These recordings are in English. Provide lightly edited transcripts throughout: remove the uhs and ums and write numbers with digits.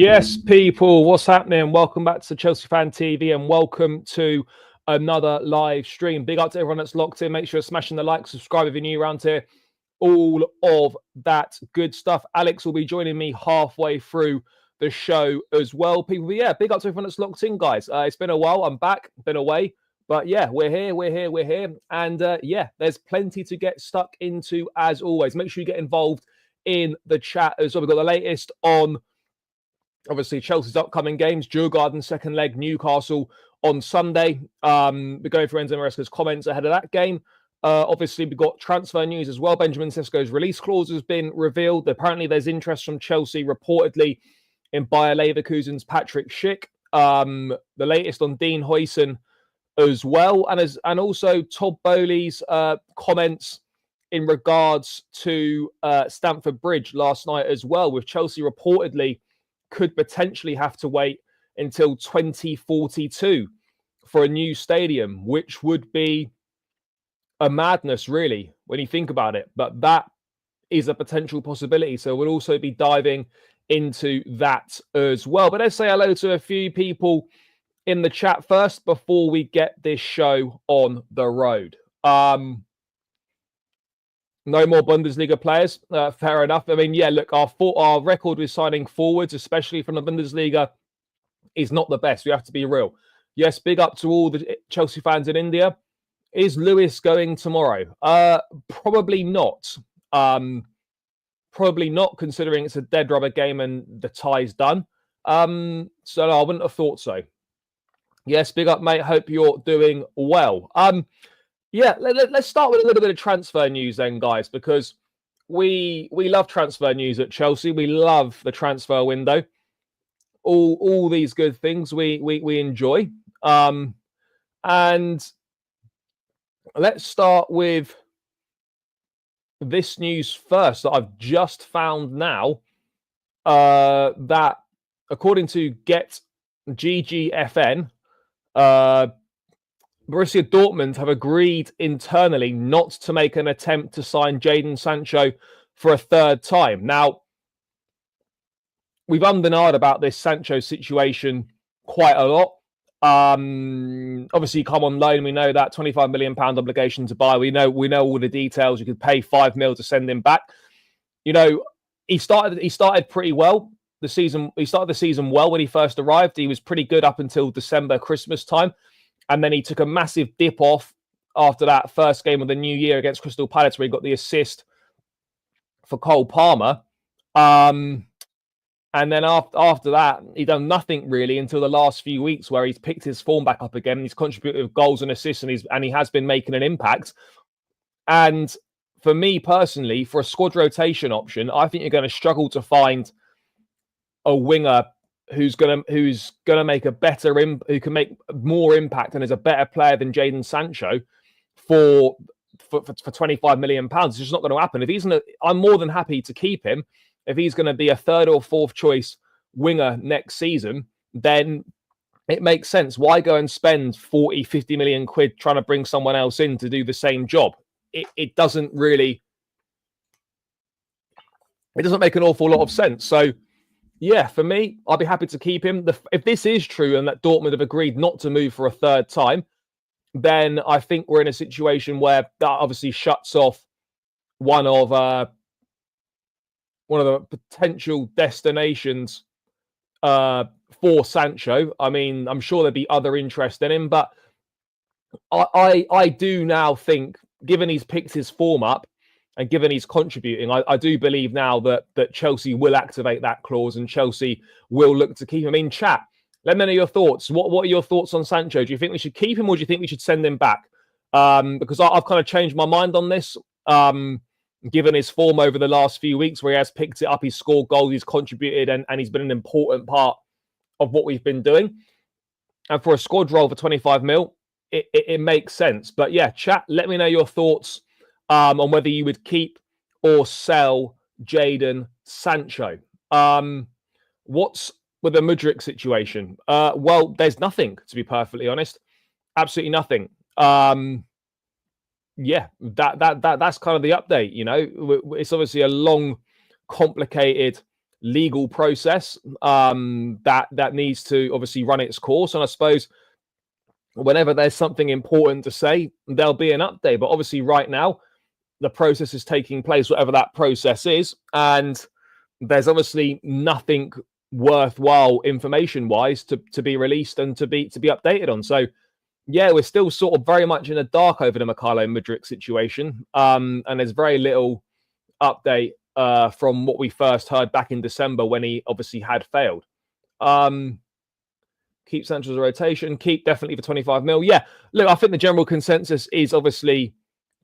Yes, people, what's happening? Welcome back to Chelsea Fan TV and welcome to another live stream. Big up to everyone that's locked in. Make sure you're smashing the like, subscribe if you're new around here. All of that good stuff. Alex will be joining me halfway through the show as well. People, but yeah, big up to everyone that's locked in, guys. It's been a while. I'm back, been away. But yeah, we're here. And yeah, there's plenty to get stuck into as always. Make sure you get involved in the chat as well. We've got the latest on obviously Chelsea's upcoming games, Djurgården second leg, Newcastle on Sunday. We're going through Enzo Maresca's comments ahead of that game. Obviously, we've got transfer news as well. Benjamin Sesko's release clause has been revealed. Apparently, there's interest from Chelsea reportedly in Bayer Leverkusen's Patrick Schick. The latest on Dean Huijsen as well. And also Todd Boehly's comments in regards to Stamford Bridge last night as well, with Chelsea reportedly could potentially have to wait until 2042 for a new stadium, which would be a madness, really, when you think about it. But that is a potential possibility. So we'll also be diving into that as well. But let's say hello to a few people in the chat first before we get this show on the road. No more Bundesliga players. Fair enough. I mean, yeah, look, our record with signing forwards, especially from the Bundesliga, is not the best. We have to be real. Yes, big up to all the Chelsea fans in India. Is Lewis going tomorrow? Probably not. Probably not, considering it's a dead rubber game and the tie's done. So no, I wouldn't have thought so. Yes, big up, mate. Hope you're doing well. Yeah, let's start with a little bit of transfer news then, guys, because we love transfer news at Chelsea. We love the transfer window. All these good things we enjoy. And let's start with this news first that I've just found now, that according to Get GGFN, Borussia Dortmund have agreed internally not to make an attempt to sign Jadon Sancho for a third time. Now, we've ummed and ahed about this Sancho situation quite a lot. Obviously, come on loan. We know that £25 million obligation to buy. We know all the details. You could pay £5 million to send him back. You know, he started pretty well the season. He started the season well when he first arrived. He was pretty good up until December, Christmas time. And then he took a massive dip off after that first game of the new year against Crystal Palace, where he got the assist for Cole Palmer. And then after that, he done nothing really until the last few weeks, where he's picked his form back up again. He's contributed with goals and assists, and he has been making an impact. And for me personally, for a squad rotation option, I think you're going to struggle to find a winger who's gonna make who can make more impact and is a better player than Jadon Sancho for £25 million. It's just not going to happen. If he's I'm more than happy to keep him. If he's going to be a third or fourth choice winger next season, then it makes sense. Why go and spend 40, 50 million quid trying to bring someone else in to do the same job? It doesn't make an awful lot of sense. So yeah, for me, I'll be happy to keep him. If this is true and that Dortmund have agreed not to move for a third time, then I think we're in a situation where that obviously shuts off one of the potential destinations for Sancho. I mean, I'm sure there'd be other interest in him, but I do now think, given he's picked his form up, and given he's contributing, I do believe now that Chelsea will activate that clause and Chelsea will look to keep him. In chat, let me know your thoughts. What are your thoughts on Sancho? Do you think we should keep him, or do you think we should send him back? Because I've kind of changed my mind on this, given his form over the last few weeks, where he has picked it up, he's scored goals, he's contributed, and he's been an important part of what we've been doing. And for a squad role for 25 mil, it makes sense. But yeah, chat, let me know your thoughts on whether you would keep or sell Jadon Sancho. What's with the Mudryk situation? Well, there's nothing, to be perfectly honest. Absolutely nothing. Yeah, that's kind of the update. You know, it's obviously a long, complicated legal process that needs to obviously run its course. And I suppose whenever there's something important to say, there'll be an update. But obviously right now, the process is taking place, whatever that process is. And there's obviously nothing worthwhile information-wise to be released and to be updated on. So yeah, we're still sort of very much in the dark over the Mykhailo Mudryk situation. And there's very little update from what we first heard back in December when he obviously had failed. Keep Sancho's rotation. Keep definitely for 25 mil. Yeah, look, I think the general consensus is obviously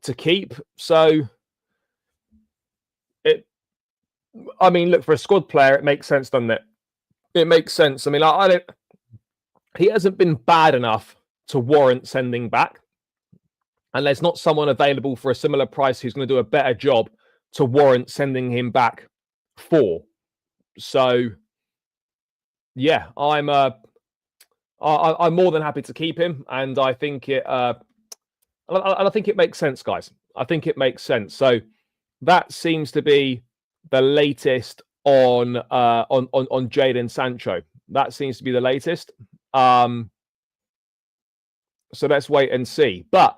to keep. So, I mean, look, for a squad player, it makes sense, doesn't it? It makes sense. I mean, I don't. He hasn't been bad enough to warrant sending back, and there's not someone available for a similar price who's going to do a better job to warrant sending him back for. So, yeah, I'm more than happy to keep him, and I think it. I think it makes sense, guys. I think it makes sense. So that seems to be the latest on Jadon Sancho. That seems to be the latest. So let's wait and see. But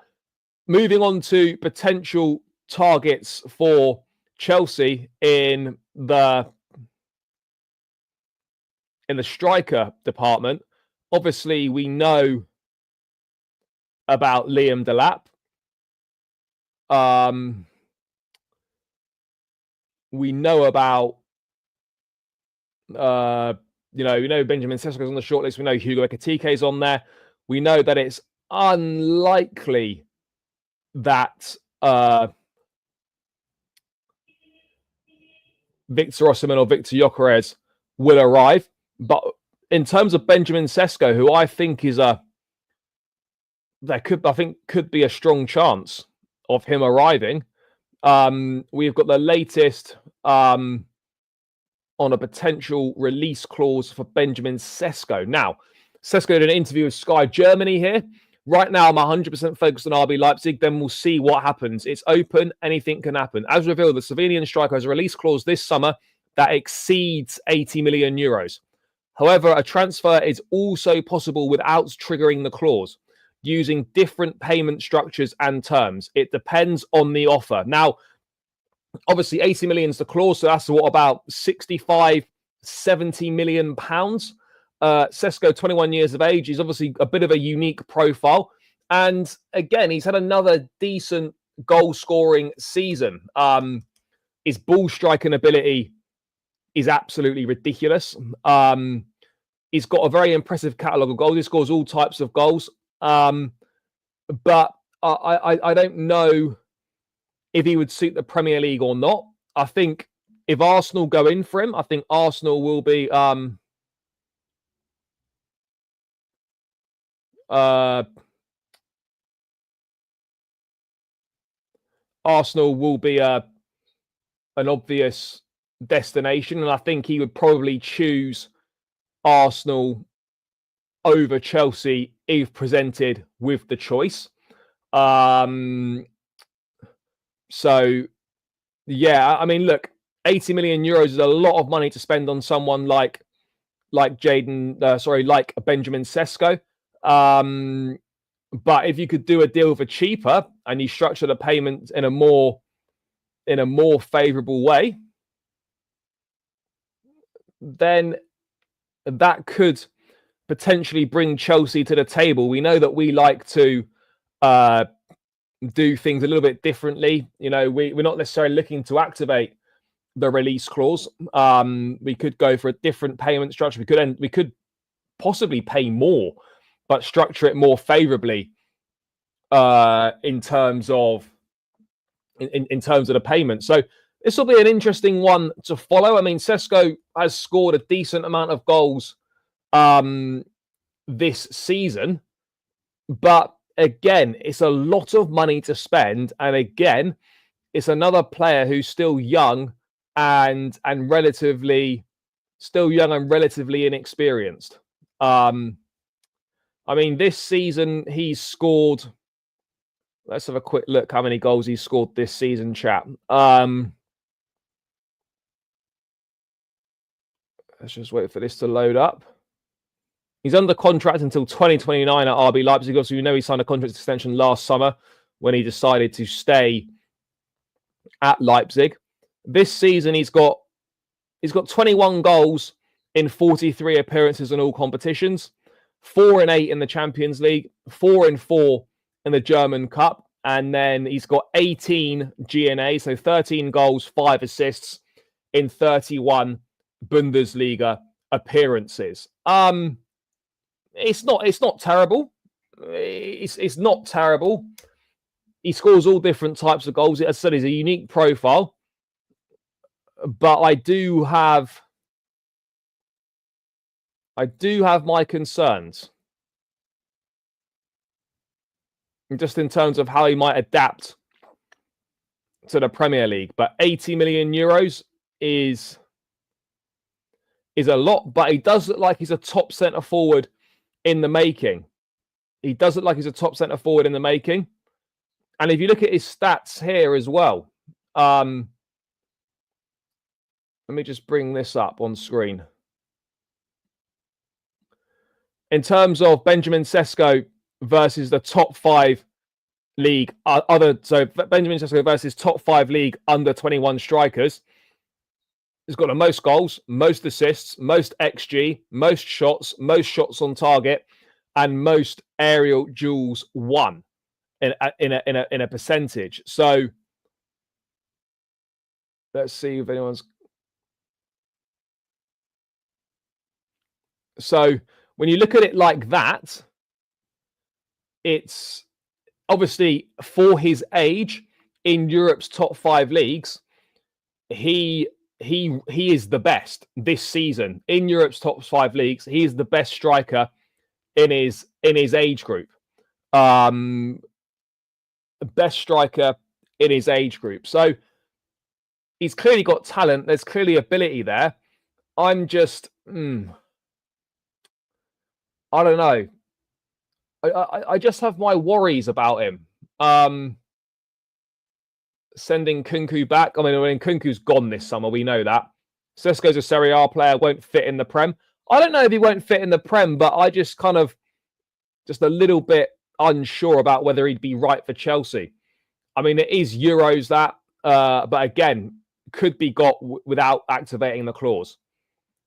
moving on to potential targets for Chelsea in the striker department. Obviously, we know about Liam Delap. We know about we know Benjamin Sesko's on the shortlist. We know Hugo Ekitike's on there. We know that it's unlikely that Victor Osimhen or Victor Gyökeres will arrive. But in terms of Benjamin Sesko, who I think is could be a strong chance of him arriving. We've got the latest on a potential release clause for Benjamin Sesko. Now, Sesko did an interview with Sky Germany here. Right now, I'm 100% focused on RB Leipzig. Then we'll see what happens. It's open. Anything can happen. As revealed, the Slovenian striker has a release clause this summer that exceeds 80 million euros. However, a transfer is also possible without triggering the clause, using different payment structures and terms. It depends on the offer. Now, obviously, 80 million is the clause, so that's what, about 65, 70 million pounds. Sesko, 21 years of age, he's obviously a bit of a unique profile. And again, he's had another decent goal-scoring season. His ball striking ability is absolutely ridiculous. He's got a very impressive catalogue of goals. He scores all types of goals. But I don't know if he would suit the Premier League or not. I think if Arsenal go in for him, I think Arsenal will be an obvious destination, and I think he would probably choose Arsenal over Chelsea if presented with the choice. So, yeah, I mean, look, 80 million euros is a lot of money to spend on someone like Benjamin Sesko. But if you could do a deal for cheaper and you structure the payment in a more favourable way, then that could potentially bring Chelsea to the table. We know that we like to do things a little bit differently. You know, we're not necessarily looking to activate the release clause. We could go for a different payment structure. We could possibly pay more, but structure it more favorably in terms of the payment. So this will be an interesting one to follow. I mean, Sesko has scored a decent amount of goals this season, but again, it's a lot of money to spend, and again, it's another player who's still young and relatively inexperienced. I mean, this season he's scored. Let's have a quick look how many goals he's scored this season, chat. Let's just wait for this to load up. He's under contract until 2029 at RB Leipzig. Also, you know he signed a contract extension last summer when he decided to stay at Leipzig. This season, he's got 21 goals in 43 appearances in all competitions, 4 and 8 in the Champions League, 4 and 4 in the German Cup, and then he's got 18 GNA, so 13 goals, 5 assists in 31 Bundesliga appearances. It's not terrible. It's not terrible. He scores all different types of goals. As I said, he's a unique profile. But I do have my concerns. Just in terms of how he might adapt to the Premier League. But 80 million euros is a lot, but he does look like he's a top centre forward in the making. He does look like he's a top centre forward in the making. And if you look at his stats here as well, let me just bring this up on screen. In terms of Benjamin Sesko versus the top 5 league, Benjamin Sesko versus top 5 league under 21 strikers, he's got the most goals, most assists, most XG, most shots on target, and most aerial duels won in a percentage. So let's see if anyone's. So when you look at it like that, it's obviously for his age in Europe's top 5 leagues, he is the best this season in Europe's top 5 leagues. He is the best striker in his age group. Best striker in his age group. So he's clearly got talent. There's clearly ability there. I'm just, I don't know. I just have my worries about him. Sending Kunku back. I mean, Kunku's gone this summer. We know that. Sesko's a Serie A player, won't fit in the Prem. I don't know if he won't fit in the Prem, but I just kind of just a little bit unsure about whether he'd be right for Chelsea. I mean, it is Euros that, but again, could be got without activating the clause.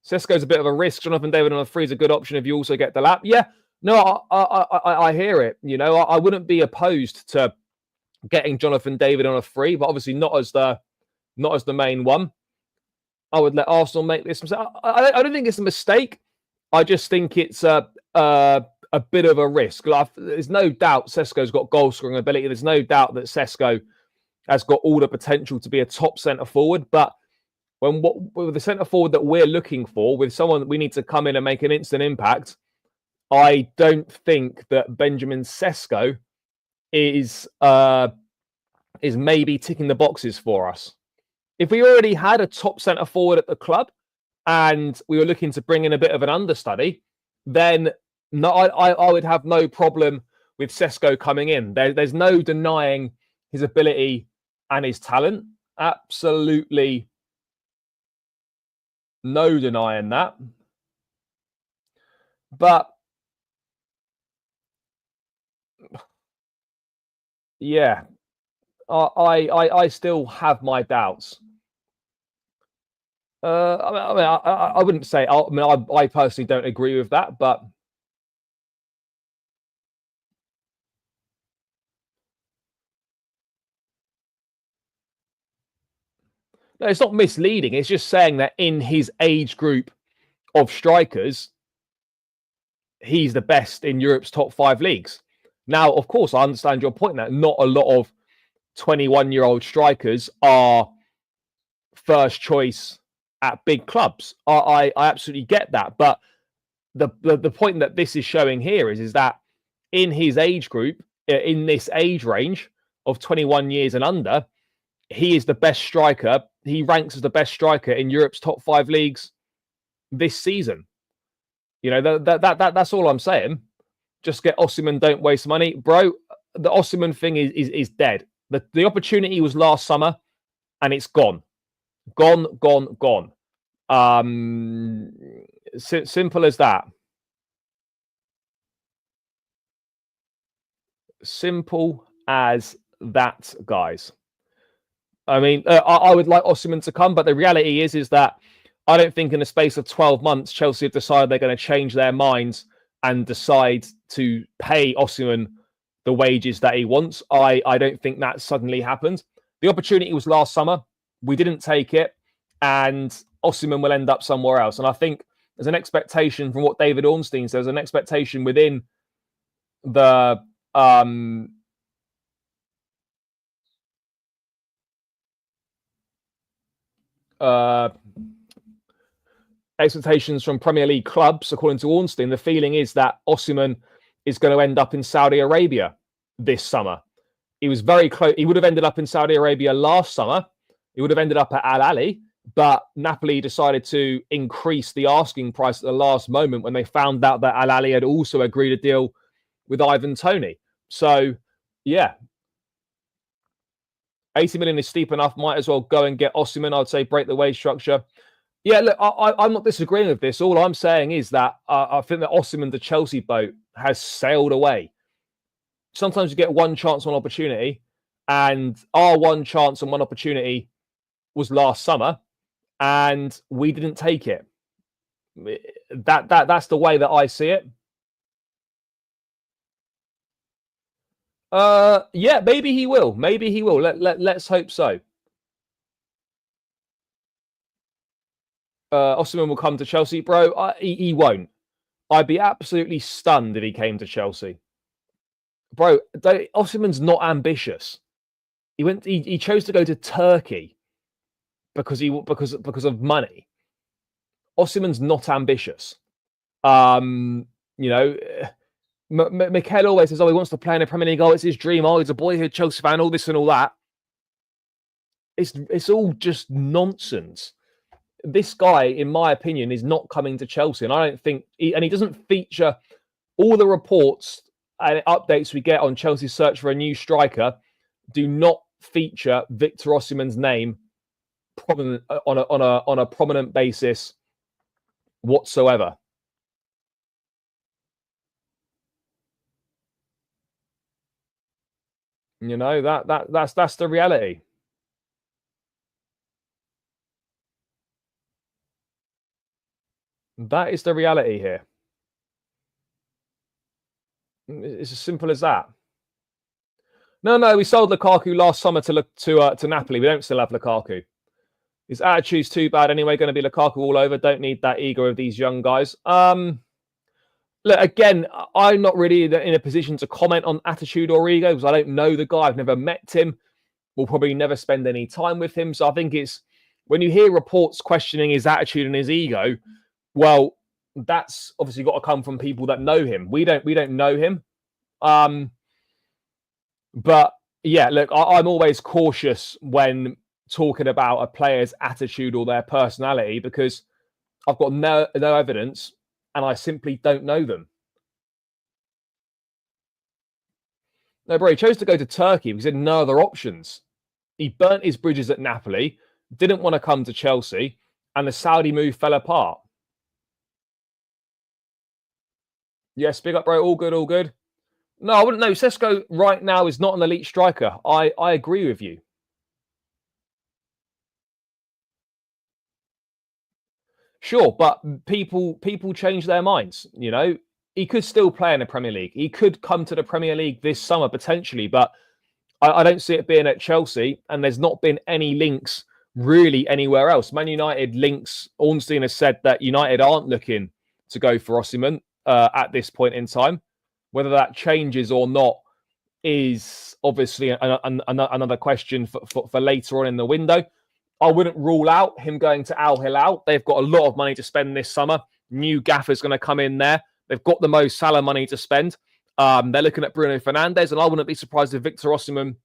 Sesko's a bit of a risk. Jonathan David on a free is a good option if you also get the lap. Yeah, no, I hear it. You know, I wouldn't be opposed to getting Jonathan David on a free, but obviously not as the main one. I would let Arsenal make this mistake. I don't think it's a mistake. I just think it's a bit of a risk. There's no doubt Sesko's got goal scoring ability. There's no doubt that Sesko has got all the potential to be a top centre forward. But with the centre forward that we're looking for, with someone that we need to come in and make an instant impact, I don't think that Benjamin Sesko is maybe ticking the boxes for us. If we already had a top centre forward at the club and we were looking to bring in a bit of an understudy, then no, I would have no problem with Sesko coming in. There's no denying his ability and his talent. Absolutely no denying that. But yeah, I still have my doubts. I wouldn't say. I personally don't agree with that, but no, it's not misleading. It's just saying that in his age group of strikers, he's the best in Europe's top 5 leagues. Now, of course, I understand your point that not a lot of 21-year-old strikers are first choice at big clubs. I absolutely get that. But the point that this is showing here is that in his age group, in this age range of 21 years and under, he is the best striker. He ranks as the best striker in Europe's top 5 leagues this season. You know, that's all I'm saying. Just get Osimhen, don't waste money. Bro, the Osimhen thing is dead. The opportunity was last summer and it's gone. Gone. Simple as that. Simple as that, guys. I mean, I would like Osimhen to come, but the reality is that I don't think in the space of 12 months, Chelsea have decided they're going to change their minds and decide to pay Osimhen the wages that he wants. I don't think that suddenly happened. The opportunity was last summer. We didn't take it, and Osimhen will end up somewhere else. And I think there's an expectation from what David Ornstein says, an expectation within the expectations from Premier League clubs, according to Ornstein. The feeling is that Osimhen is going to end up in Saudi Arabia this summer. He was very close. He would have ended up in Saudi Arabia last summer. He would have ended up at Al Ahly, but Napoli decided to increase the asking price at the last moment when they found out that Al Ahly had also agreed a deal with Ivan Toney. So, yeah, 80 million is steep enough. Might as well go and get Osimhen. I'd say break the wage structure. Yeah, look, I'm not disagreeing with this. All I'm saying is that I think the Osimhen to Chelsea boat has sailed away. Sometimes you get one chance, one opportunity, and our one chance and one opportunity was last summer, and we didn't take it. That's the way that I see it. Yeah, maybe he will. Maybe he will. Let's hope so. Osimhen will come to Chelsea, bro. He won't. I'd be absolutely stunned if he came to Chelsea, bro. Osimhen's not ambitious. He chose to go to Turkey because of money. Osimhen's not ambitious. You know, Mikel always says, "Oh, he wants to play in the Premier League. Oh, it's his dream. Oh, he's a boyhood Chelsea fan. All this and all that." It's all just nonsense. This guy, in my opinion, is not coming to Chelsea, and I don't think, he doesn't feature all the reports and updates we get on Chelsea's search for a new striker. Do not feature Victor Osimhen's name on a prominent basis whatsoever. You know, that's the reality. That is the reality here. It's as simple as that. No, we sold Lukaku last summer to Napoli. We don't still have Lukaku. His attitude's too bad anyway. Going to be Lukaku all over. Don't need that ego of these young guys. Look, again, I'm not really in a position to comment on attitude or ego because I don't know the guy. I've never met him. We'll probably never spend any time with him. So I think it's when you hear reports questioning his attitude and his ego, well, that's obviously got to come from people that know him. We don't know him. But yeah, look, I'm always cautious when talking about a player's attitude or their personality because I've got no evidence and I simply don't know them. No, bro, he chose to go to Turkey because he had no other options. He burnt his bridges at Napoli, didn't want to come to Chelsea, and the Saudi move fell apart. Yes, big up, bro. All good, all good. No, I wouldn't know. Sesko right now is not an elite striker. I agree with you. Sure, but people change their minds. You know, he could still play in the Premier League. He could come to the Premier League this summer potentially, but I don't see it being at Chelsea. And there's not been any links really anywhere else. Man United links. Ornstein has said that United aren't looking to go for Osimhen at this point in time. Whether that changes or not is obviously another question for later on in the window. I wouldn't rule out him going to Al Hilal. They've got a lot of money to spend this summer. New gaffer's going to come in there. They've got the Mo Salah money to spend. They're looking at Bruno Fernandes, and I wouldn't be surprised if Victor Osimhen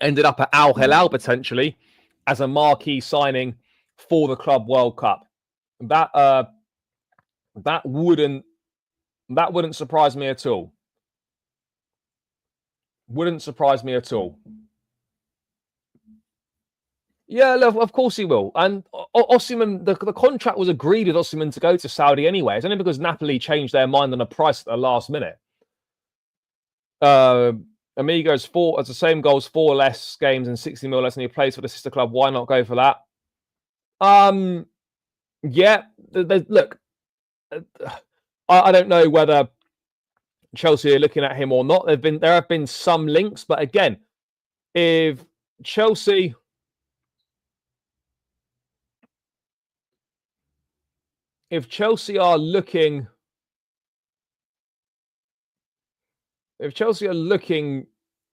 ended up at Al Hilal potentially as a marquee signing for the Club World Cup. That wouldn't surprise me at all. Wouldn't surprise me at all. Yeah, of course he will. And Osimhen, the contract was agreed with Osimhen to go to Saudi anyway. It's only because Napoli changed their mind on the price at the last minute. Uh, Amigo's has the same goals, 4 less games and 60 mil less than he plays for the sister club. Why not go for that? Yeah. Look, I don't know whether Chelsea are looking at him or not. There have been some links, but again, if Chelsea are looking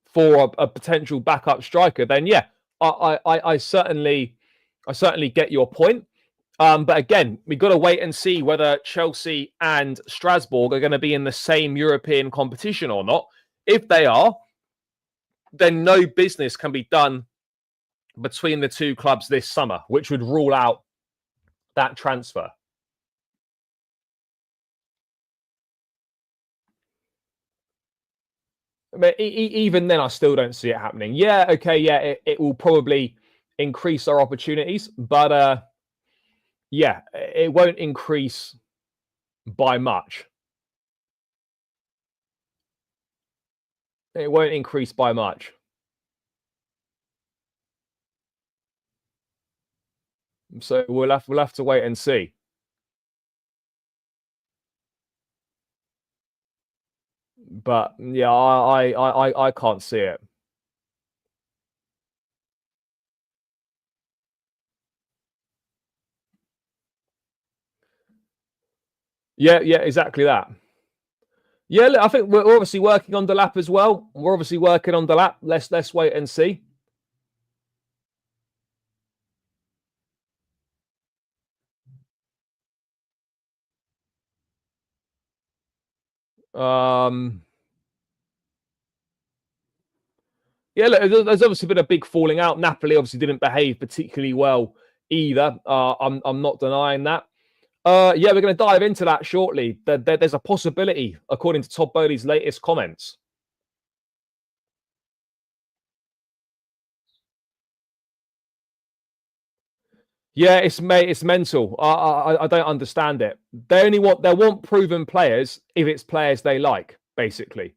for a potential backup striker, then yeah, I certainly get your point. But again, we've got to wait and see whether Chelsea and Strasbourg are going to be in the same European competition or not. If they are, then no business can be done between the two clubs this summer, which would rule out that transfer. But even then, I still don't see it happening. Yeah, okay, yeah, it will probably increase our opportunities, but yeah, it won't increase by much. It won't increase by much. So we'll have to wait and see. But yeah, I can't see it. Yeah, exactly that. Yeah, look, I think we're obviously working on the lap as well. We're obviously working on the lap. Let's wait and see. Yeah, look, there's obviously been a big falling out. Napoli obviously didn't behave particularly well either. I'm not denying that. Yeah, we're going to dive into that shortly. There's a possibility, according to Todd Boehly's latest comments. Yeah, it's mental. I don't understand it. They want proven players if it's players they like, basically.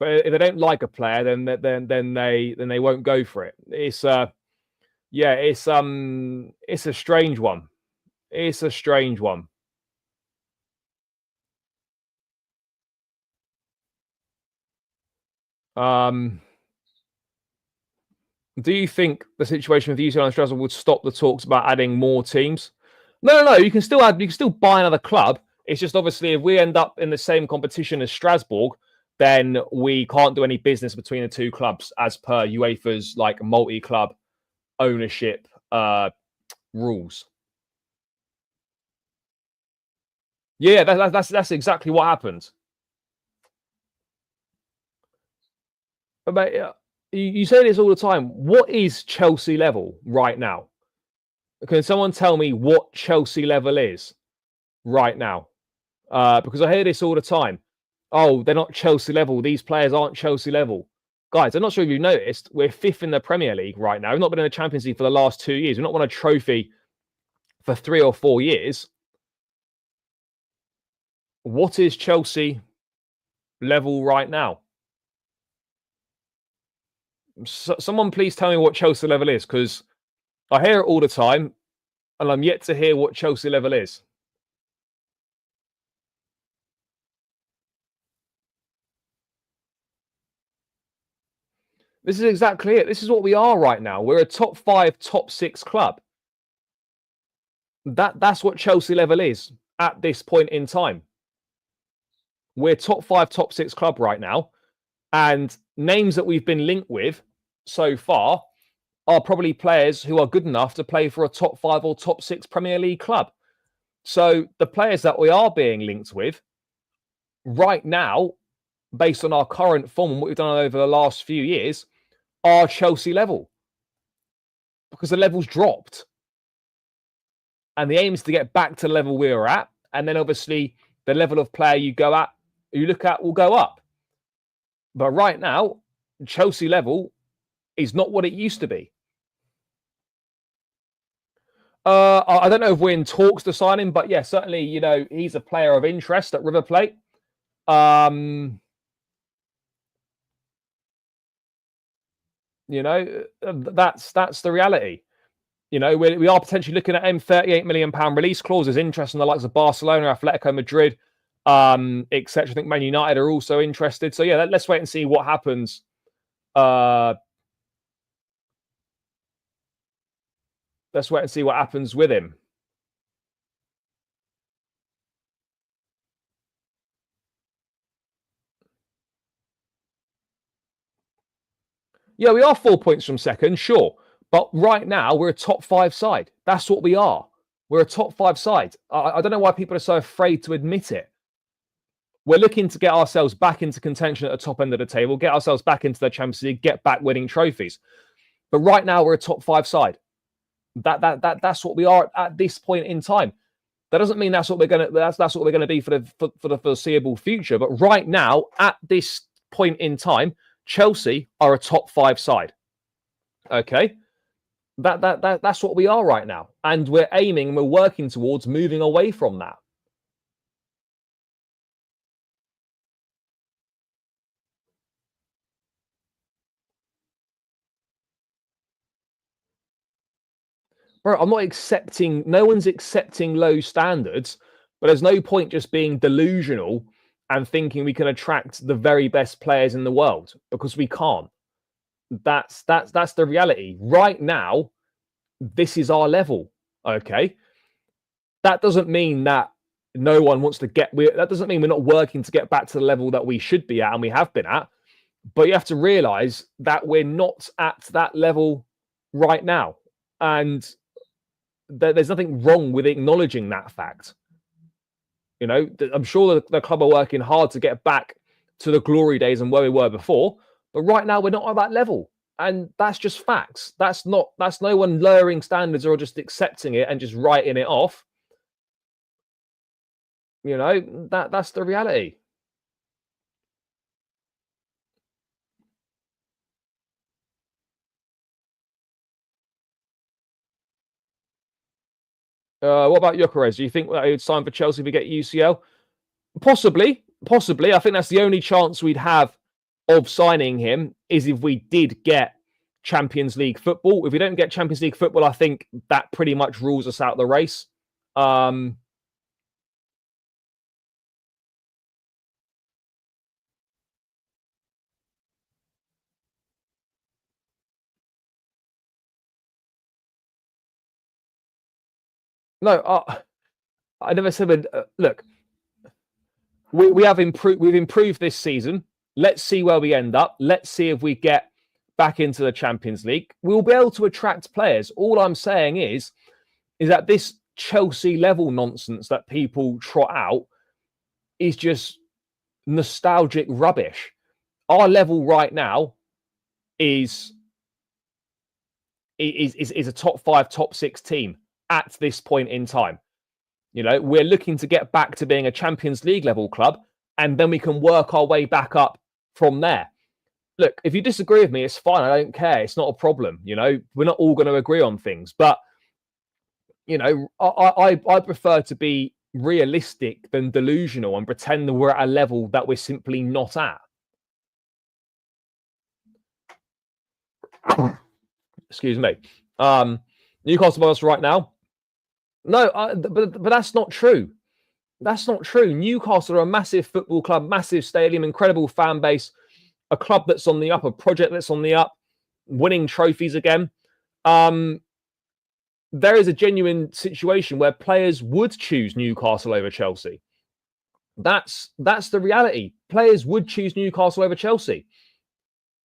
But if they don't like a player, then they won't go for it. It's yeah, it's a strange one. It's a strange one. Do you think the situation with UCL and Strasbourg would stop the talks about adding more teams? No. You can still add. You can still buy another club. It's just obviously if we end up in the same competition as Strasbourg, then we can't do any business between the two clubs as per UEFA's like multi-club ownership rules. Yeah, that's exactly what happened. But you say this all the time. What is Chelsea level right now? Can someone tell me what Chelsea level is right now? Because I hear this all the time. Oh, they're not Chelsea level. These players aren't Chelsea level. Guys, I'm not sure if you've noticed, we're 5th in the Premier League right now. We've not been in the Champions League for the last 2 years. We've not won a trophy for 3 or 4 years. What is Chelsea level right now? Someone please tell me what Chelsea level is, because I hear it all the time, and I'm yet to hear what Chelsea level is. This is exactly it. This is what we are right now. We're a top 5, top 6 club. That's what Chelsea level is at this point in time. We're top 5, top 6 club right now. And names that we've been linked with so far are probably players who are good enough to play for a top 5 or top 6 Premier League club. So the players that we are being linked with right now, based on our current form and what we've done over the last few years, are Chelsea level. Because the level's dropped. And the aim is to get back to the level we were at. And then obviously the level of player you look at will go up. But right now, Chelsea level is not what it used to be. I don't know if we're in talks to sign him, but yeah, certainly, he's a player of interest at River Plate. That's the reality. We are potentially looking at £38 million release clauses, interest in the likes of Barcelona, Atletico Madrid, etc. I think Man United are also interested. So yeah, let's wait and see what happens. Let's wait and see what happens with him. Yeah, we are 4 points from second, sure. But right now, we're a top 5 side. That's what we are. We're a top 5 side. I don't know why people are so afraid to admit it. We're looking to get ourselves back into contention at the top end of the table, get ourselves back into the Champions League, get back winning trophies. But right now, we're a top 5 side. That's what we are at this point in time. That doesn't mean that's what we're going to. That's what we're going to be for the foreseeable future. But right now, at this point in time, Chelsea are a top 5 side. Okay, that's what we are right now, and we're aiming and we're working towards moving away from that. Bro, I'm not accepting. No one's accepting low standards, but there's no point just being delusional and thinking we can attract the very best players in the world, because we can't. That's the reality. Right now, this is our level. Okay. That doesn't mean that no one wants to that doesn't mean we're not working to get back to the level that we should be at and we have been at. But you have to realize that we're not at that level right now. And there's nothing wrong with acknowledging that fact. I'm sure the club are working hard to get back to the glory days and where we were before. But right now, we're not at that level. And that's just facts. That's no one lowering standards or just accepting it and just writing it off. That's the reality. What about Gyökeres? Do you think that he would sign for Chelsea if we get UCL? Possibly. I think that's the only chance we'd have of signing him is if we did get Champions League football. If we don't get Champions League football, I think that pretty much rules us out of the race. No, I never said. Look, we have improved. We've improved this season. Let's see where we end up. Let's see if we get back into the Champions League. We'll be able to attract players. All I'm saying is that this Chelsea level nonsense that people trot out is just nostalgic rubbish. Our level right now is a top 5, top 6 team at this point in time. We're looking to get back to being a Champions League level club, and then we can work our way back up from there. Look, if you disagree with me, it's fine. I don't care. It's not a problem. We're not all going to agree on things, but I prefer to be realistic than delusional and pretend that we're at a level that we're simply not at. Excuse me. Newcastle us right now. No, but that's not true. That's not true. Newcastle are a massive football club, massive stadium, incredible fan base, a club that's on the up, a project that's on the up, winning trophies again. There is a genuine situation where players would choose Newcastle over Chelsea. That's the reality. Players would choose Newcastle over Chelsea.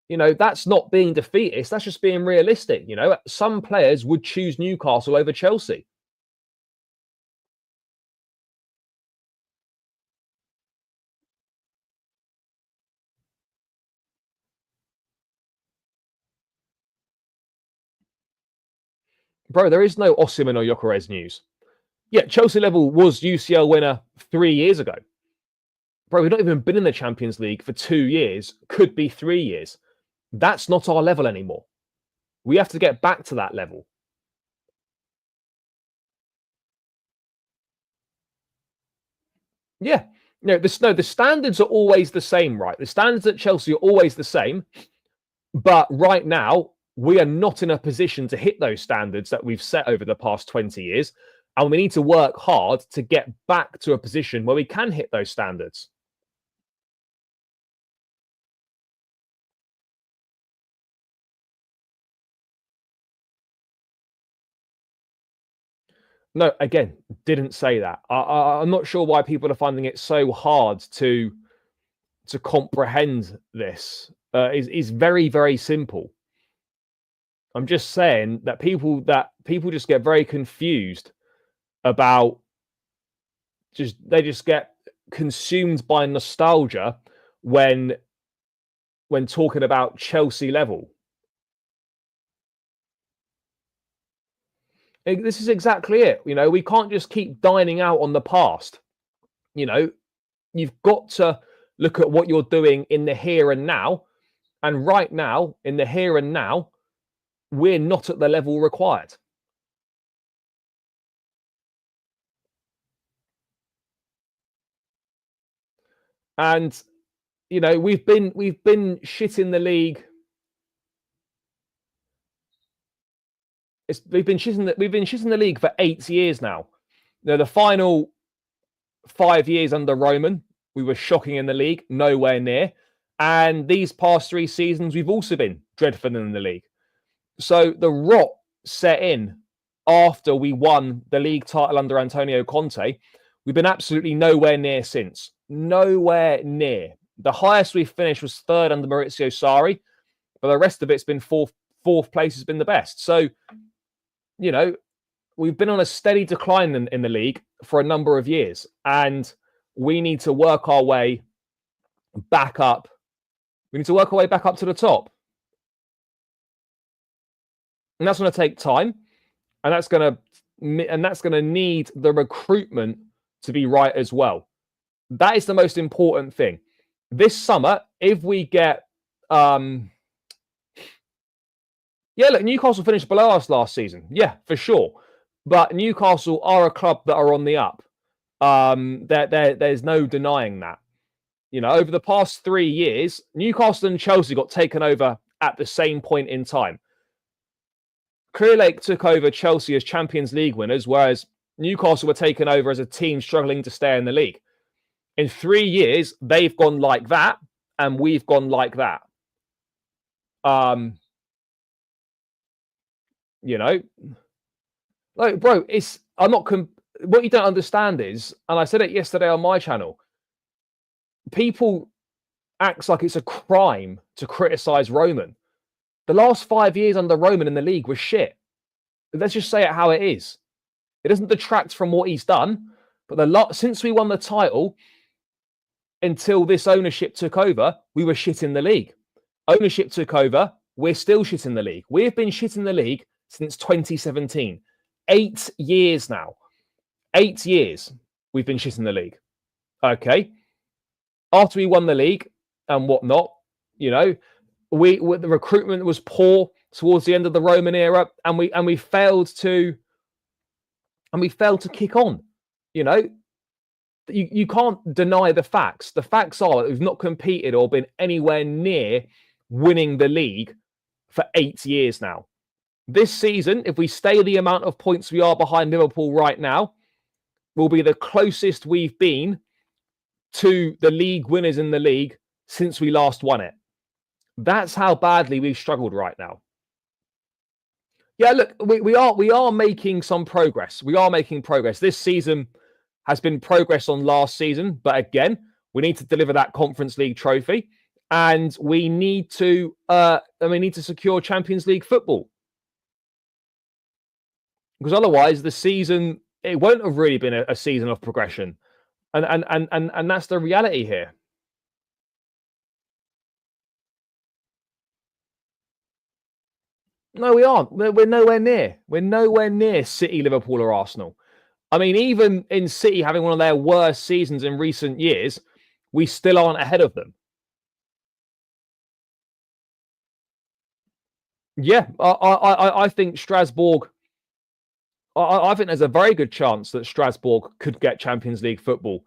That's not being defeatist. That's just being realistic. Some players would choose Newcastle over Chelsea. Bro, there is no Osimhen or Gyökeres news. Yeah, Chelsea level was UCL winner 3 years ago. Bro, we've not even been in the Champions League for 2 years, could be 3 years. That's not our level anymore. We have to get back to that level. Yeah. The standards are always the same, right? The standards at Chelsea are always the same. But right now, we are not in a position to hit those standards that we've set over the past 20 years. And we need to work hard to get back to a position where we can hit those standards. No, again, didn't say that. I'm not sure why people are finding it so hard to comprehend this. Is very, very simple. I'm just saying that people just get very confused about they just get consumed by nostalgia when talking about Chelsea level. This is exactly it. We can't just keep dining out on the past. You've got to look at what you're doing in the here and now. And right now, in the here and now, we're not at the level required. And we've been shit in the league. We've been shit in the league for 8 years now. The final 5 years under Roman, we were shocking in the league, nowhere near. And these past 3 seasons, we've also been dreadful in the league. So the rot set in after we won the league title under Antonio Conte. We've been absolutely nowhere near since. Nowhere near. The highest we've finished was 3rd under Maurizio Sarri, but the rest of it's been fourth place has been the best. So, we've been on a steady decline in the league for a number of years, and we need to work our way back up. We need to work our way back up to the top. And that's going to take time, and that's going to need the recruitment to be right as well. That is the most important thing. This summer, if we get look, Newcastle finished below us last season. Yeah, for sure. But Newcastle are a club that are on the up. There's no denying that. Over the past 3 years, Newcastle and Chelsea got taken over at the same point in time. Clear Lake took over Chelsea as Champions League winners, whereas Newcastle were taken over as a team struggling to stay in the league. In 3 years, they've gone like that, and we've gone like that. Like, bro, what you don't understand is, and I said it yesterday on my channel, people acts like it's a crime to criticize Roman. The last 5 years under Roman in the league was shit. Let's just say it how it is. It doesn't detract from what he's done, but since we won the title until this ownership took over, we were shit in the league. Ownership took over, we're still shit in the league. We've been shit in the league since 2017. 8 years now. 8 years we've been shit in the league. Okay. After we won the league and whatnot, the recruitment was poor towards the end of the Roman era, and we failed to kick on. You can't deny the facts. The facts are that we've not competed or been anywhere near winning the league for 8 years now. This season, if we stay the amount of points we are behind Liverpool right now, will be the closest we've been to the league winners in the league since we last won it. That's how badly we've struggled right now. Yeah, look, we are making some progress. We are making progress. This season has been progress on last season, but again, we need to deliver that Conference League trophy, and we need to secure Champions League football. Because otherwise, the season, it won't have really been a season of progression. And that's the reality here. No, we aren't. We're nowhere near. We're nowhere near City, Liverpool, or Arsenal. I mean, even in City having one of their worst seasons in recent years, we still aren't ahead of them. Yeah, I think Strasbourg. I think there's a very good chance that Strasbourg could get Champions League football.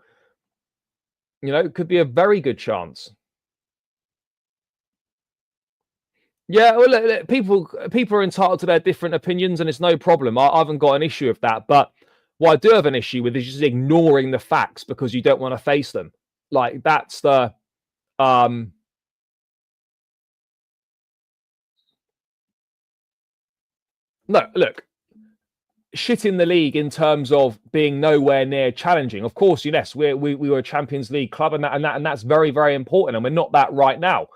It could be a very good chance. Yeah, well, look, people are entitled to their different opinions, and it's no problem. I haven't got an issue with that. But what I do have an issue with is just ignoring the facts because you don't want to face them. Like that's the no. Look, shit in the league in terms of being nowhere near challenging. Of course, yes, we were a Champions League club, and that's very, very important, and we're not that right now.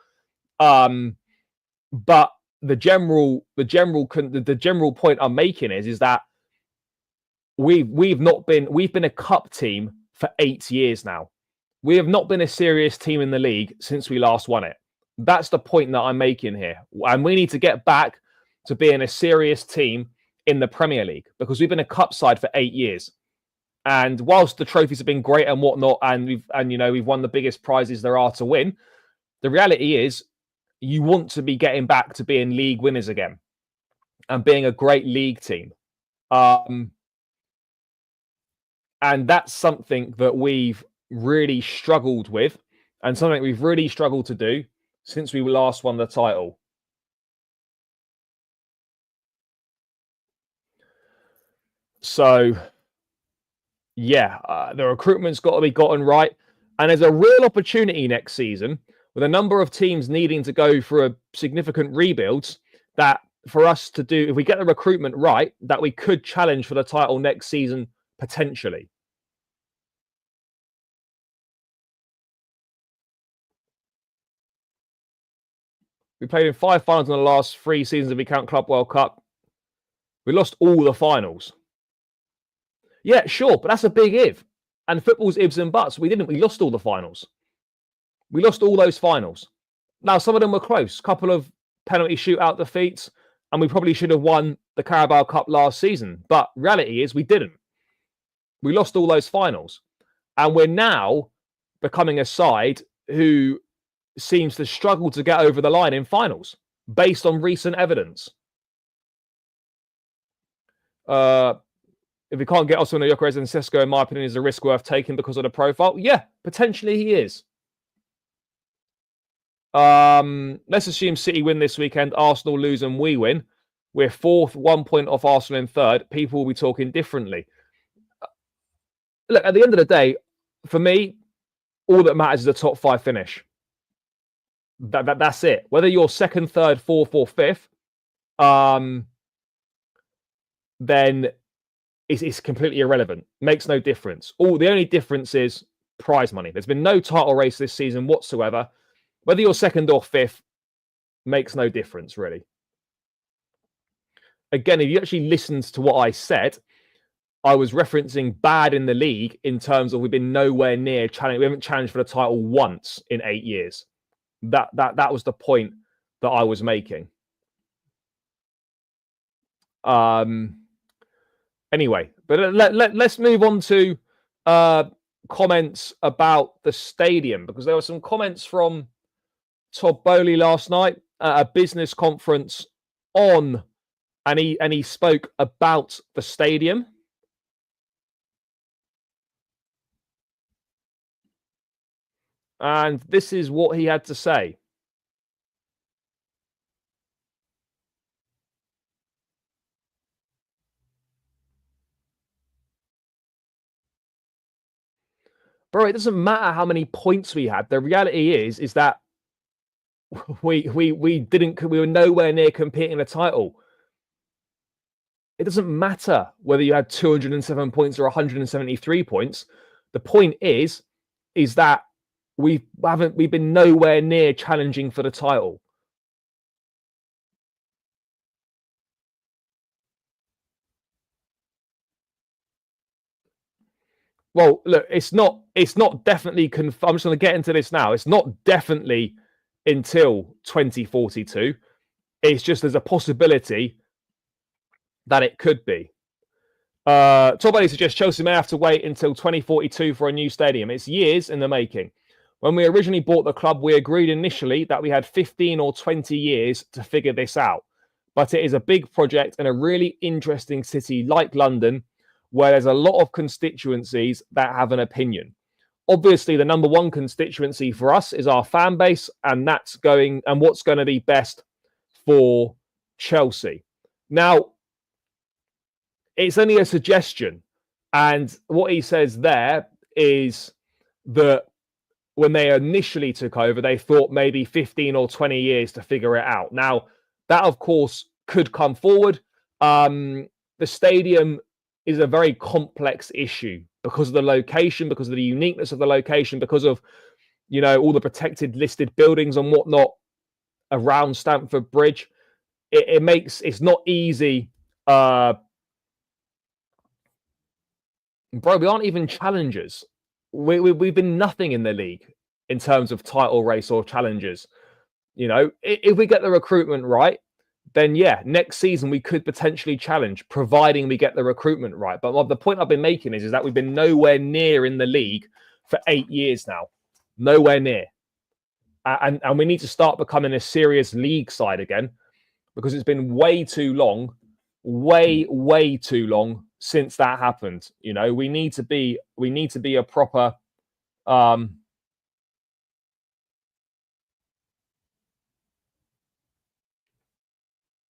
But the general point I'm making is that we've been a cup team for 8 years now. We have not been a serious team in the league since we last won it. That's the point that I'm making here, and we need to get back to being a serious team in the Premier League because we've been a cup side for 8 years. And whilst the trophies have been great and whatnot, and we've won the biggest prizes there are to win, the reality is you want to be getting back to being league winners again and being a great league team. And that's something that we've really struggled with and something we've really struggled to do since we last won the title. So, yeah, the recruitment's got to be gotten right. And there's a real opportunity next season with a number of teams needing to go through a significant rebuilds that for us to do, if we get the recruitment right, that we could challenge for the title next season potentially. We played in 5 finals in the last 3 seasons if we count Club World Cup. We lost all the finals. Yeah, sure, but that's a big if. And football's ifs and buts. We didn't. We lost all the finals. We lost all those finals. Now, some of them were close. Couple of penalty shootout defeats, and we probably should have won the Carabao Cup last season. But reality is we didn't. We lost all those finals. And we're now becoming a side who seems to struggle to get over the line in finals based on recent evidence. If we can't get Osimhen, Gyökeres and Sesko, in my opinion, is a risk worth taking because of the profile. Yeah, potentially he is. Let's assume City win this weekend, Arsenal lose and we win. We're 4th, 1 point off Arsenal in 3rd. People will be talking differently. Look, at the end of the day, for me, all that matters is the top 5 finish. That's it. Whether you're 2nd, 3rd, 4th, or 5th, then it's completely irrelevant. Makes no difference. The only difference is prize money. There's been no title race this season whatsoever. Whether you're 2nd or 5th makes no difference, really. Again, if you actually listened to what I said, I was referencing bad in the league in terms of we've been nowhere near challenging. We haven't challenged for the title once in 8 years. That was the point that I was making. Anyway, but let's move on to comments about the stadium, because there were some comments from Todd Boehly last night at a business conference and he spoke about the stadium. And this is what he had to say. Bro, it doesn't matter how many points we had. The reality is that we were nowhere near competing the title. It doesn't matter whether you had 207 points or 173 points. The point is that we've been nowhere near challenging for the title. Well, look, it's not definitely confirmed. I'm just going to get into this now. It's not definitely until 2042. It's just there's a possibility that it could be. Todd Boehly suggests Chelsea may have to wait until 2042 for a new stadium. It's years in the making. When we originally bought the club, we agreed initially that we had 15 or 20 years to figure this out. But it is a big project in a really interesting city like London, where there's a lot of constituencies that have an opinion. obviously the number one constituency for us is our fan base, and what's going to be best for Chelsea. Now, it's only a suggestion, and what he says there is that when they initially took over, they thought maybe 15 or 20 years to figure it out. Now, that, of course, could come forward. The stadium is a very complex issue because of the location, because of the uniqueness of the location, because of, all the protected listed buildings and whatnot around Stamford Bridge. It's not easy. Bro, we aren't even challengers. We've been nothing in the league in terms of title race or challenges. If we get the recruitment right, then yeah, next season we could potentially challenge, providing we get the recruitment right. But the point I've been making is that we've been nowhere near in the league for 8 years now. Nowhere near. And we need to start becoming a serious league side again, because it's been way too long, way too long since that happened. We need to be a proper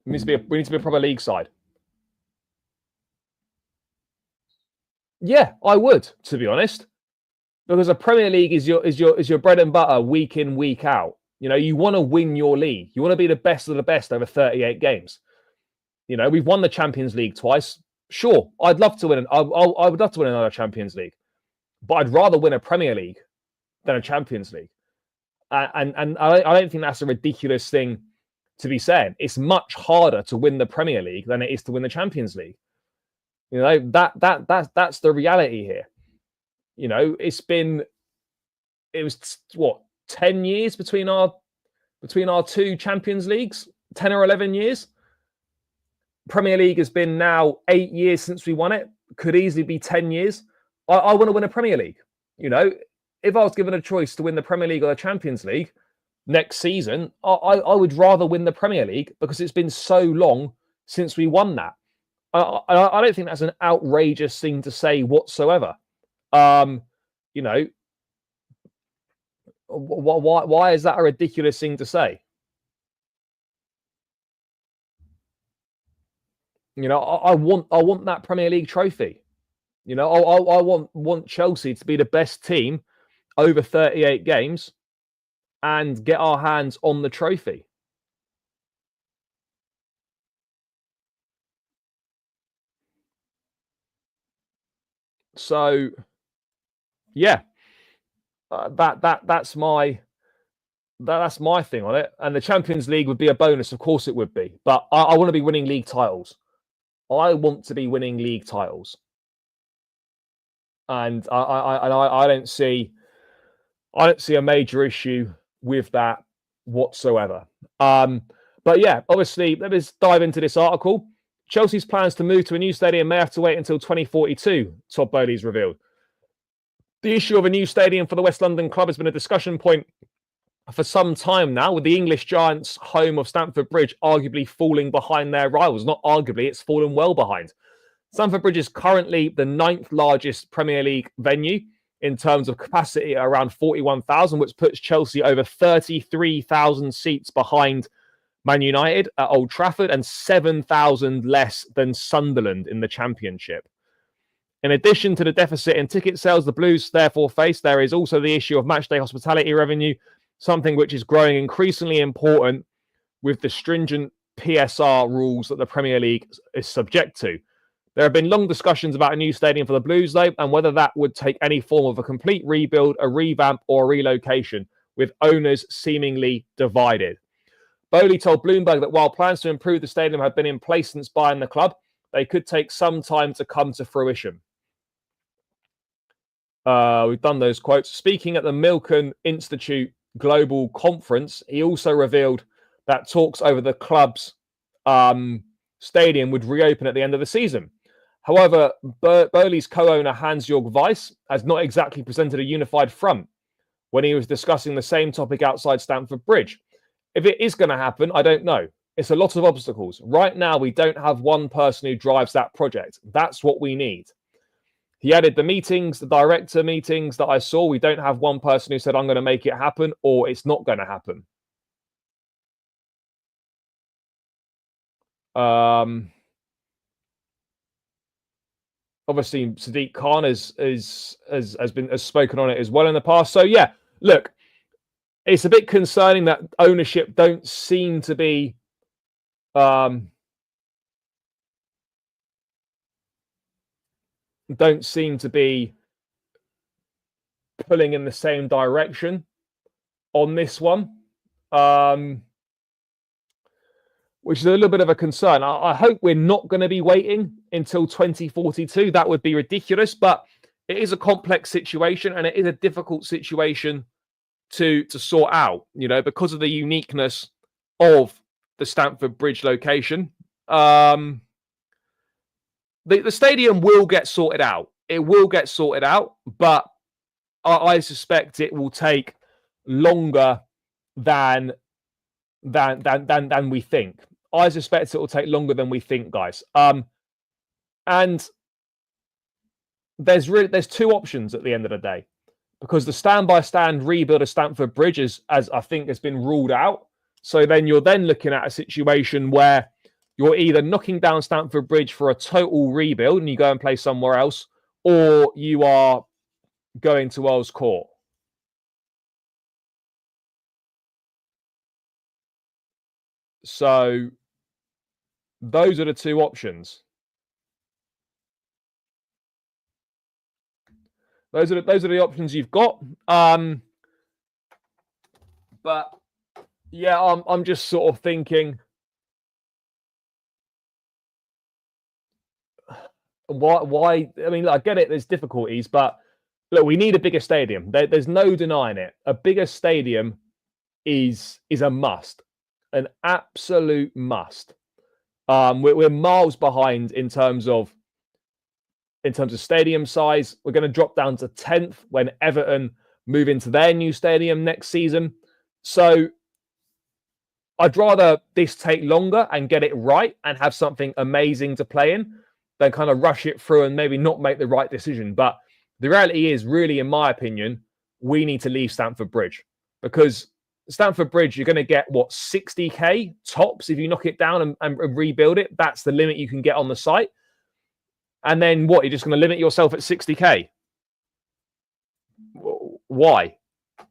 we need to be a proper league side. Yeah, I would, to be honest, because the Premier League is your bread and butter week in, week out. You want to win your league. You want to be the best of the best over 38 games. We've won the Champions League twice. Sure, I'd love to win. I would love to win another Champions League, but I'd rather win a Premier League than a Champions League. And I don't think that's a ridiculous thing to be saying. It's much harder to win the Premier League than it is to win the Champions League. That's the reality here. It was what, 10 years between our two Champions Leagues, 10 or 11 years. Premier League has been now 8 years since we won it. Could easily be 10 years. I want to win a Premier League. If I was given a choice to win the Premier League or the Champions League next season, I would rather win the Premier League, because it's been so long since we won that. I don't think that's an outrageous thing to say whatsoever. Why is that a ridiculous thing to say? I want that Premier League trophy. I want Chelsea to be the best team over 38 games and get our hands on the trophy. So, yeah, that's my thing on it. And the Champions League would be a bonus, of course it would be. But I want to be winning league titles. I want to be winning league titles, and I don't see a major issue with that whatsoever. But yeah, obviously, let's dive into this article. Chelsea's plans to move to a new stadium may have to wait until 2042, Todd Boehly's revealed. The issue of a new stadium for the West London club has been a discussion point for some time now, with the English Giants' home of Stamford Bridge arguably falling behind their rivals. Not arguably, it's fallen well behind. Stamford Bridge is currently the 9th largest Premier League venue in terms of capacity at around 41,000, which puts Chelsea over 33,000 seats behind Man United at Old Trafford and 7,000 less than Sunderland in the Championship. In addition to the deficit in ticket sales the Blues therefore face, there is also the issue of matchday hospitality revenue, something which is growing increasingly important with the stringent PSR rules that the Premier League is subject to. There have been long discussions about a new stadium for the Blues, though, and whether that would take any form of a complete rebuild, a revamp, or a relocation, with owners seemingly divided. Boehly told Bloomberg that while plans to improve the stadium have been in place since buying the club, they could take some time to come to fruition. We've done those quotes. Speaking at the Milken Institute Global Conference, he also revealed that talks over the club's stadium would reopen at the end of the season. However, Boehly's co-owner Hans-Jörg Weiss has not exactly presented a unified front when he was discussing the same topic outside Stamford Bridge. If it is going to happen, I don't know. It's a lot of obstacles. Right now, we don't have one person who drives that project. That's what we need. he added the meetings, the director meetings that I saw. We don't have one person who said, I'm going to make it happen, or it's not going to happen. Obviously, Sadiq Khan has spoken on it as well in the past. So yeah, look, it's a bit concerning that ownership don't seem to be pulling in the same direction on this one, which is a little bit of a concern. I hope we're not going to be waiting until 2042. That would be ridiculous, but it is a complex situation and it is a difficult situation to sort out, because of the uniqueness of the Stamford Bridge location. The stadium will get sorted out. It will get sorted out, but I suspect it will take longer than we think. I suspect it will take longer than we think, guys. And there's two options at the end of the day, because the stand-by-stand rebuild of Stamford Bridge as I think has been ruled out. So then you're then looking at a situation where you're either knocking down Stamford Bridge for a total rebuild and you go and play somewhere else, or you are going to Earls Court. So those are the two options. Those are the options you've got. But yeah, I'm just sort of thinking, why? I mean, I get it. There's difficulties, but look, we need a bigger stadium. There's no denying it. A bigger stadium is a must, an absolute must. We're miles behind in terms of stadium size. We're going to drop down to 10th when Everton move into their new stadium next season. So I'd rather this take longer and get it right and have something amazing to play in than kind of rush it through and maybe not make the right decision. But the reality is, really, in my opinion, we need to leave Stamford Bridge, because Stamford Bridge, you're going to get, 60k tops if you knock it down and rebuild it. That's the limit you can get on the site. And then what? You're just going to limit yourself at 60k? Why?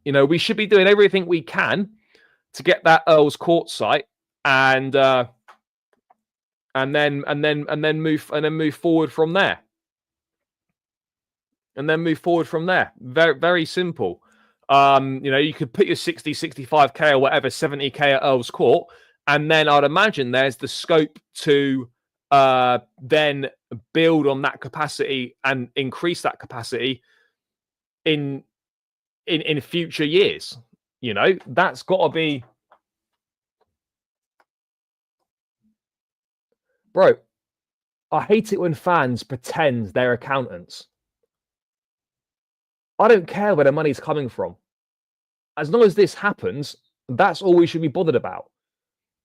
We should be doing everything we can to get that Earls Court site and then move forward from there. Very, very simple. You could put your 60, 65k or whatever, 70k at Earls Court, and then I'd imagine there's the scope to then build on that capacity and increase that capacity in future years. That's got to be, bro. I hate it when fans pretend they're accountants. I don't care where the money's coming from. As long as this happens, that's all we should be bothered about.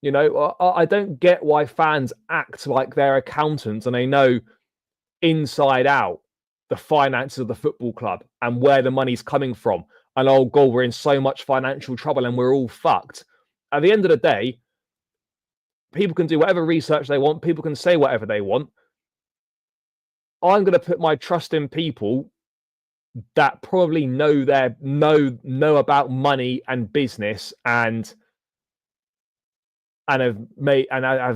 I don't get why fans act like they're accountants and they know inside out the finances of the football club and where the money's coming from. And oh God, we're in so much financial trouble and we're all fucked. At the end of the day, people can do whatever research they want. People can say whatever they want. I'm going to put my trust in people that probably know about money and business and have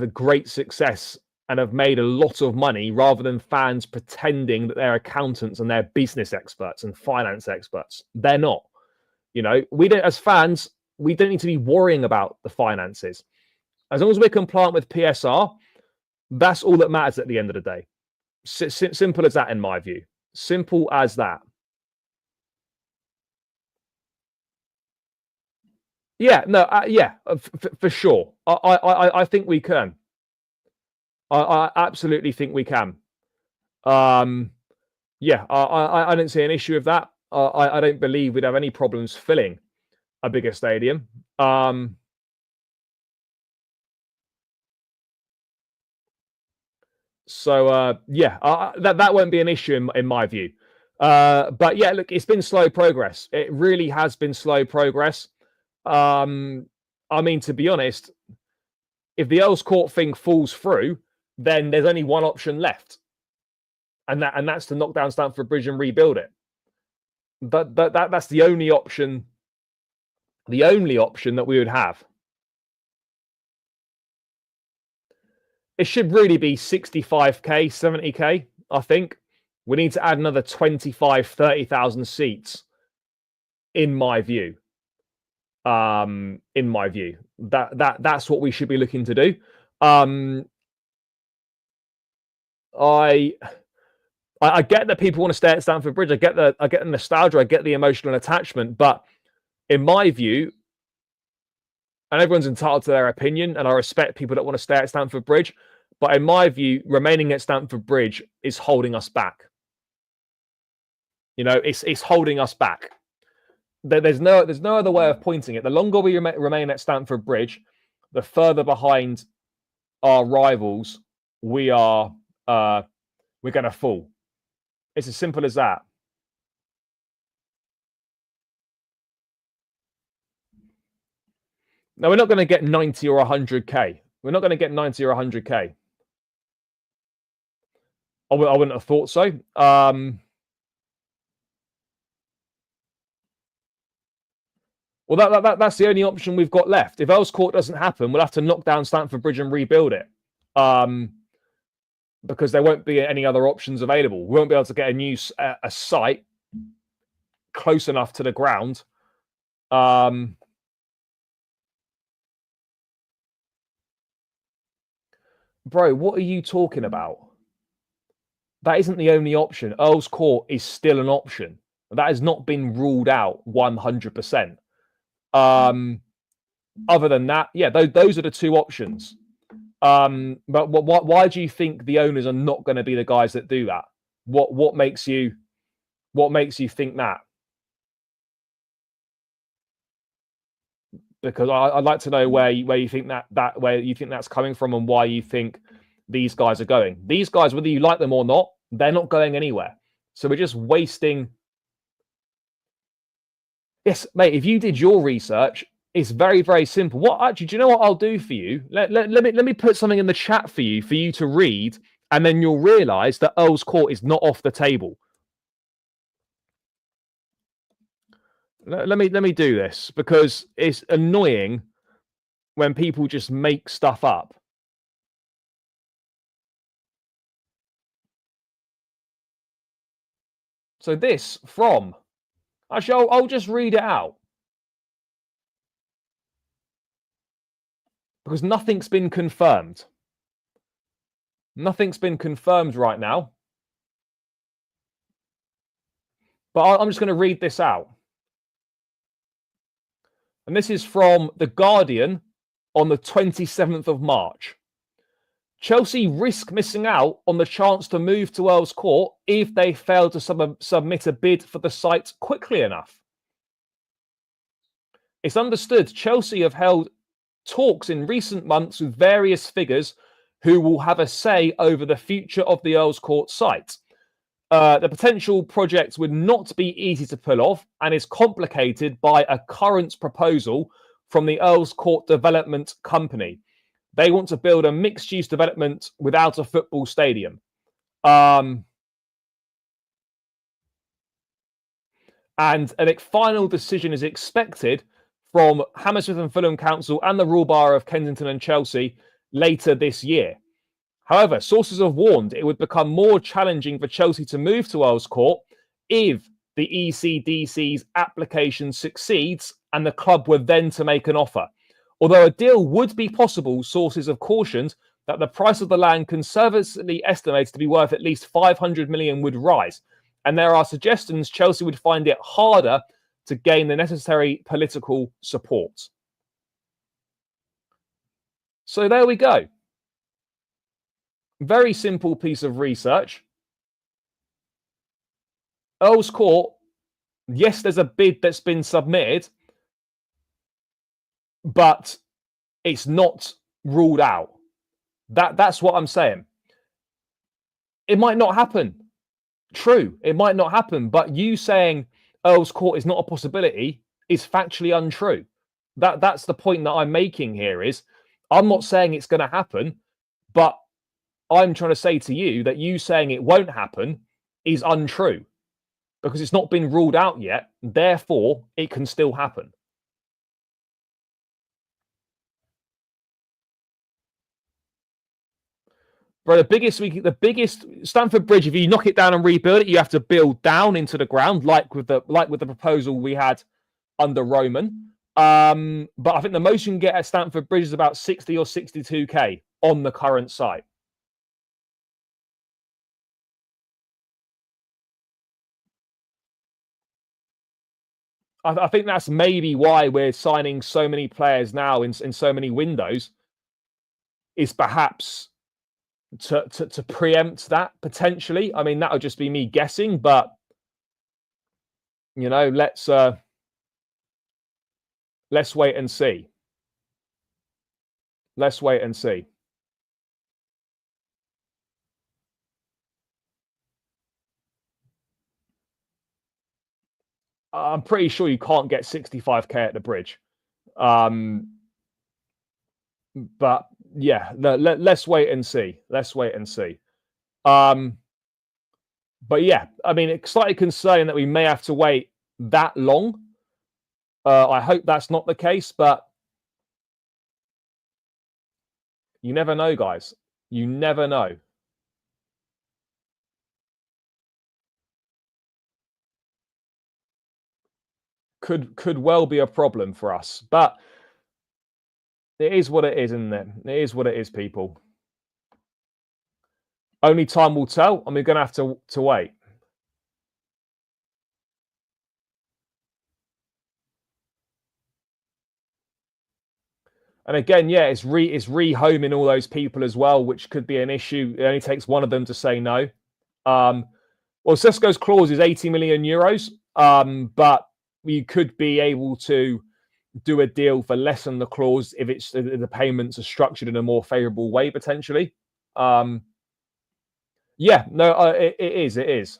a great success and have made a lot of money, rather than fans pretending that they're accountants and they're business experts and finance experts. They're not. We don't, as fans, we don't need to be worrying about the finances. As long as we're compliant with PSR, that's all that matters at the end of the day. Simple as that, in my view. Simple as that. Yeah, no, for sure. I think we can. I absolutely think we can. Yeah, I don't see an issue with that. I don't believe we'd have any problems filling a bigger stadium. So yeah, that won't be an issue in my view. But yeah, look, it's been slow progress. It really has been slow progress. I mean, to be honest, if the Earls Court thing falls through, then there's only one option left, and that's to knock down Stamford Bridge and rebuild it. That's the only option. The only option that we would have. It should really be 65k, 70k, I think. We need to add another 25, 30,000 seats, in my view. In my view. That's what we should be looking to do. I get that people want to stay at Stamford Bridge. I get the nostalgia, I get the emotional attachment, but in my view, and everyone's entitled to their opinion, and I respect people that want to stay at Stamford Bridge, but in my view, remaining at Stamford Bridge is holding us back. You know, it's holding us back. There's no other way of pointing it. The longer we remain at Stamford Bridge, the further behind our rivals we're going to fall. It's as simple as that. Now, we're not going to get 90 or 100k. We're not going to get 90 or 100k. I wouldn't have thought so. Well, that's the only option we've got left. If Earls Court doesn't happen, we'll have to knock down Stamford Bridge and rebuild it. Because there won't be any other options available. We won't be able to get a site close enough to the ground. Bro, what are you talking about? That isn't the only option. Earls Court is still an option. That has not been ruled out 100%. Other than that, yeah, those are the two options. But why do you think the owners are not going to be the guys that do that? What makes you think that? Because I'd like to know where you think that's coming from, and why you think these guys are going. These guys, whether you like them or not, they're not going anywhere. So we're just wasting. Yes, mate. If you did your research, it's very, very simple. Do you know what I'll do for you? Let me put something in the chat for you to read, and then you'll realise that Earls Court is not off the table. Let me do this, because it's annoying when people just make stuff up. So this from... Actually, I'll just read it out. Because nothing's been confirmed. Nothing's been confirmed right now. But I'm just going to read this out. And this is from The Guardian on the 27th of March. Chelsea risk missing out on the chance to move to Earls Court if they fail to submit a bid for the site quickly enough. It's understood Chelsea have held talks in recent months with various figures who will have a say over the future of the Earls Court site. The potential project would not be easy to pull off and is complicated by a current proposal from the Earls Court Development Company. They want to build a mixed-use development without a football stadium. And a final decision is expected from Hammersmith and Fulham Council and the Royal Borough of Kensington and Chelsea later this year. However, sources have warned it would become more challenging for Chelsea to move to Earls Court if the ECDC's application succeeds and the club were then to make an offer. Although a deal would be possible, sources have cautioned that the price of the land, conservatively estimated to be worth at least 500 million, would rise. And there are suggestions Chelsea would find it harder to gain the necessary political support. So there we go. Very simple piece of research. Earls Court, yes, there's a bid that's been submitted, but it's not ruled out. That's what I'm saying. It might not happen. True, it might not happen, but you saying Earl's Court is not a possibility is factually untrue. That's the point that I'm making here is I'm not saying it's going to happen, but I'm trying to say to you that you saying it won't happen is untrue because it's not been ruled out yet. Therefore, it can still happen. Bro, the biggest Stamford Bridge. If you knock it down and rebuild it, you have to build down into the ground, like with the proposal we had under Roman. But I think the most you can get at Stamford Bridge is about 60 or 62k on the current site. I think that's maybe why we're signing so many players now in so many windows, is perhaps to preempt that potentially. I mean, that would just be me guessing, but let's wait and see. Let's wait and see. I'm pretty sure you can't get 65k at the bridge. But yeah, let's wait and see. Let's wait and see. But yeah, I mean, it's slightly concerning that we may have to wait that long. I hope that's not the case, but you never know, guys. You never know. Could well be a problem for us, but it is what it is, isn't it? It is what it is, people. Only time will tell, and we're going to have to wait. And again, yeah, it's rehoming all those people as well, which could be an issue. It only takes one of them to say no. Well, Sesko's clause is 80 million euros, but we could be able to do a deal for less than the clause if the payments are structured in a more favourable way potentially. Yeah, no, it is. It is.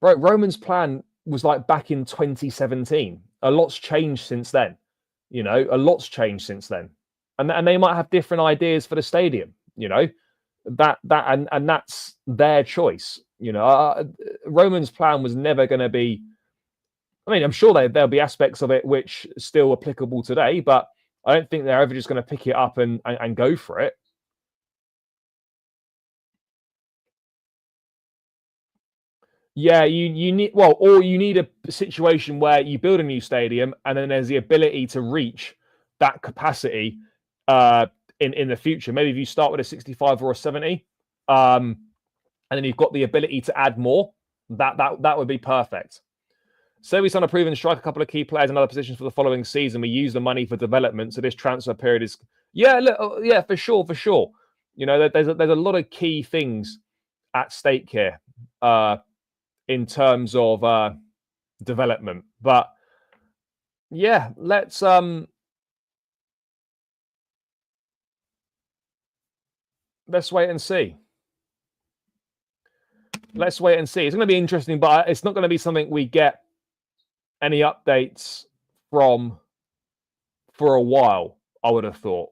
Right, Roman's plan was like back in 2017. A lot's changed since then. A lot's changed since then, and they might have different ideas for the stadium. And that's their choice. Roman's plan was never going to be. I mean, I'm sure there'll be aspects of it which are still applicable today, but I don't think they're ever just going to pick it up and go for it. Yeah, you need or you need a situation where you build a new stadium and then there's the ability to reach that capacity in the future. Maybe if you start with a 65 or a 70, and then you've got the ability to add more, that would be perfect. So we signed a proven strike, a couple of key players in other positions for the following season. We use the money for development, so this transfer period is yeah, for sure. There's a lot of key things at stake here. In terms of development. But yeah, let's wait and see. Let's wait and see. It's going to be interesting, but it's not going to be something we get any updates from for a while, I would have thought.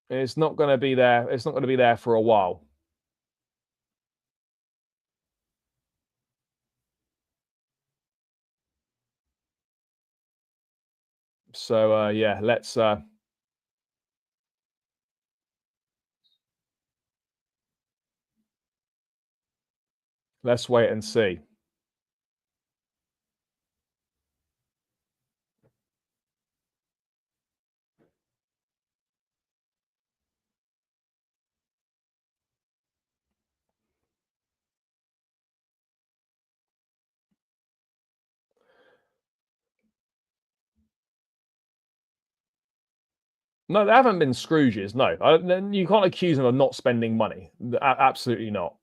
It's not going to be there. It's not going to be there for a while. So yeah, let's wait and see. No, they haven't been Scrooges. No, you can't accuse them of not spending money. Absolutely not.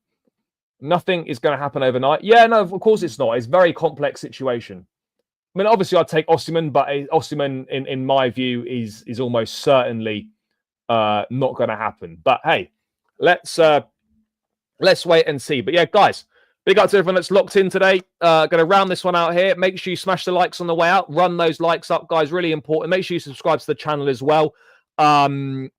Nothing is going to happen overnight. Yeah, no, of course it's not. It's a very complex situation. I mean, obviously, I'd take Osimhen, but Osimhen, in my view, is almost certainly not going to happen. But hey, let's wait and see. But yeah, guys, big up to everyone that's locked in today. Going to round this one out here. Make sure you smash the likes on the way out. Run those likes up, guys. Really important. Make sure you subscribe to the channel as well. And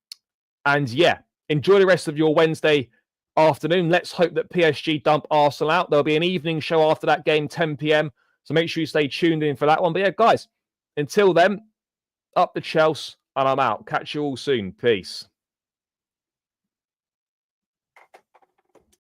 yeah, enjoy the rest of your Wednesday afternoon. Let's hope that PSG dump Arsenal out. There'll be an evening show after that game, 10 p.m. So make sure you stay tuned in for that one. But yeah, guys, until then, up the Chelsea, and I'm out. Catch you all soon. Peace.